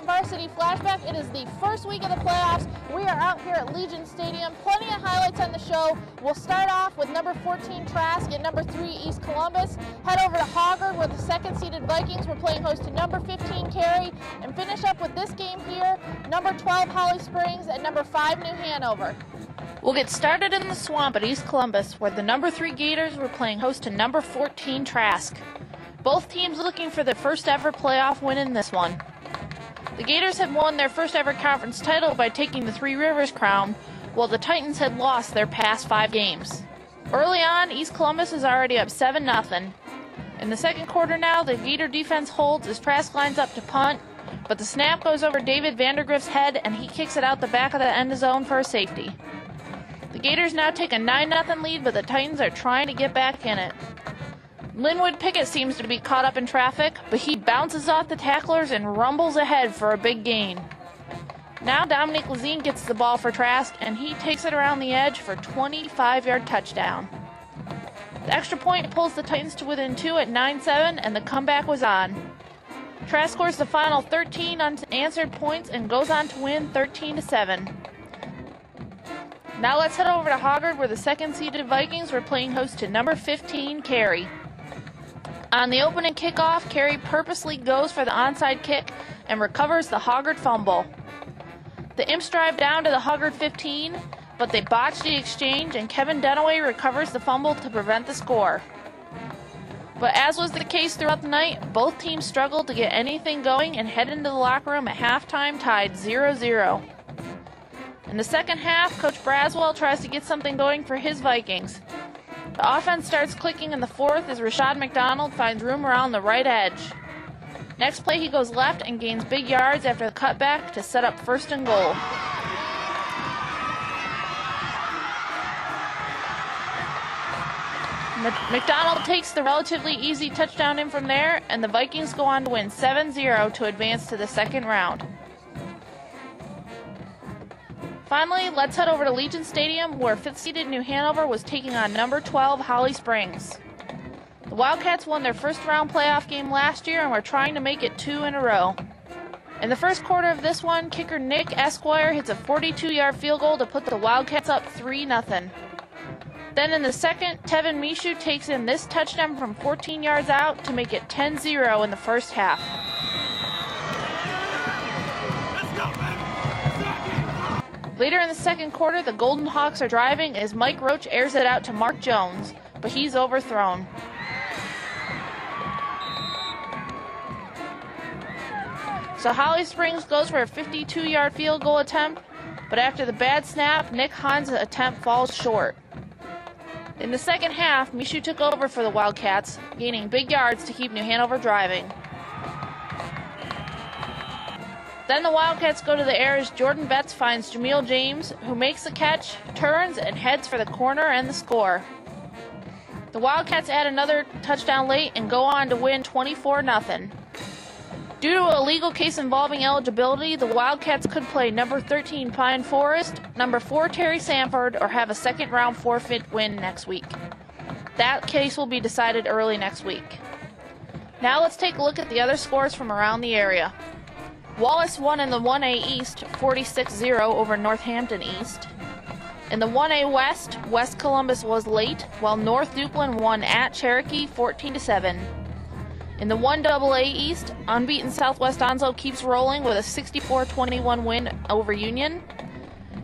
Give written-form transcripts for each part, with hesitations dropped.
second Varsity Flashback. It is the first week of the playoffs. We are out here at Legion Stadium. Plenty of highlights on the show. We'll start off with number 14 Trask and number 3 East Columbus. Head over to Hoggard where the second-seeded Vikings were playing host to number 15 Cary. And finish up with this game here, number 12 Holly Springs and number 5 New Hanover. We'll get started in the swamp at East Columbus where the number 3 Gators were playing host to number 14 Trask. Both teams looking for their first ever playoff win in this one. The Gators had won their first ever conference title by taking the Three Rivers crown, while the Titans had lost their past 5 games. Early on, East Columbus is already up 7-0. In the second quarter now, the Gator defense holds as Trask lines up to punt, but the snap goes over David Vandergrift's head and he kicks it out the back of the end zone for a safety. The Gators now take a 9-0 lead, but the Titans are trying to get back in it. Linwood Pickett seems to be caught up in traffic, but he bounces off the tacklers and rumbles ahead for a big gain. Now Dominic Lazine gets the ball for Trask, and he takes it around the edge for a 25-yard touchdown. The extra point pulls the Titans to within 2 at 9-7, and the comeback was on. Trask scores the final 13 unanswered points and goes on to win 13-7. Now let's head over to Hoggard where the second-seeded Vikings were playing host to number 15 Cary. On the opening kickoff, Cary purposely goes for the onside kick and recovers the Hoggard fumble. The Imps drive down to the Hoggard 15, but they botch the exchange and Kevin Dunaway recovers the fumble to prevent the score. But as was the case throughout the night, both teams struggled to get anything going and head into the locker room at halftime tied 0-0. In the second half, Coach Braswell tries to get something going for his Vikings. The offense starts clicking in the fourth as Rashad McDonald finds room around the right edge. Next play he goes left and gains big yards after the cutback to set up 1st and goal. McDonald takes the relatively easy touchdown in from there, and the Vikings go on to win 7-0 to advance to the second round. Finally, let's head over to Legion Stadium where 5th-seeded New Hanover was taking on number 12 Holly Springs. The Wildcats won their first-round playoff game last year and were trying to make it 2 in a row. In the first quarter of this one, kicker Nick Esquire hits a 42-yard field goal to put the Wildcats up 3-0. Then in the second, Tevin Mishu takes in this touchdown from 14 yards out to make it 10-0 in the first half. Later in the second quarter, the Golden Hawks are driving as Mike Roach airs it out to Mark Jones, but he's overthrown. So Holly Springs goes for a 52-yard field goal attempt, but after the bad snap, Nick Hahn's attempt falls short. In the second half, Mishu took over for the Wildcats, gaining big yards to keep New Hanover driving. Then the Wildcats go to the air as Jordan Betts finds Jameel James, who makes the catch, turns, and heads for the corner and the score. The Wildcats add another touchdown late and go on to win 24-0. Due to a legal case involving eligibility, the Wildcats could play number 13 Pine Forest, number 4 Terry Sanford, or have a second-round forfeit win next week. That case will be decided early next week. Now let's take a look at the other scores from around the area. Wallace won in the 1A East 46-0 over Northampton East. In the 1A West, West Columbus was late, while North Duplin won at Cherokee 14-7. In the 1AA East, unbeaten Southwest Onslow keeps rolling with a 64-21 win over Union.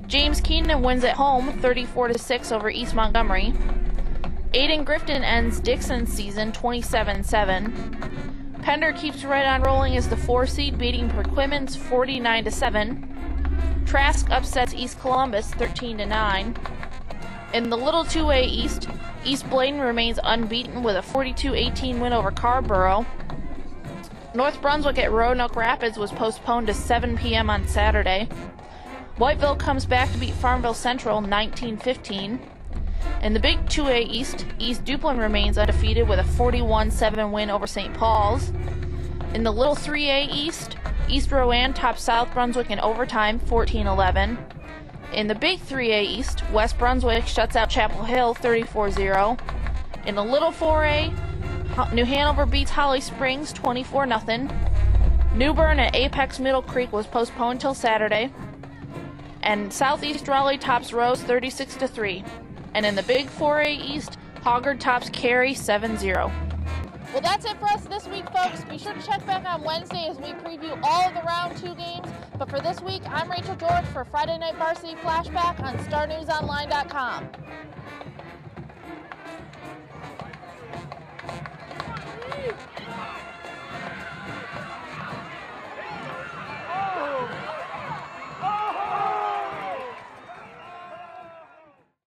James Keenan wins at home 34-6 over East Montgomery. Aiden Grifton ends Dixon's season 27-7. Pender keeps right on rolling as the 4 seed, beating Perquimans 49-7. Trask upsets East Columbus 13-9. In the Little 2A East, East Bladen remains unbeaten with a 42-18 win over Carborough. North Brunswick at Roanoke Rapids was postponed to 7 p.m. on Saturday. Whiteville comes back to beat Farmville Central 19-15. In the Big 2A East, East Duplin remains undefeated with a 41-7 win over St. Paul's. In the Little 3A East, East Rowan tops South Brunswick in overtime 14-11. In the Big 3A East, West Brunswick shuts out Chapel Hill 34-0. In the Little 4A, New Hanover beats Holly Springs 24-0. New Bern at Apex Middle Creek was postponed till Saturday. And Southeast Raleigh tops Rose 36-3. And in the Big 4A East, Hoggard tops Cary 7-0. Well, that's it for us this week, folks. Be sure to check back on Wednesday as we preview all of the Round 2 games. But for this week, I'm Rachel George for Friday Night Varsity Flashback on StarNewsOnline.com.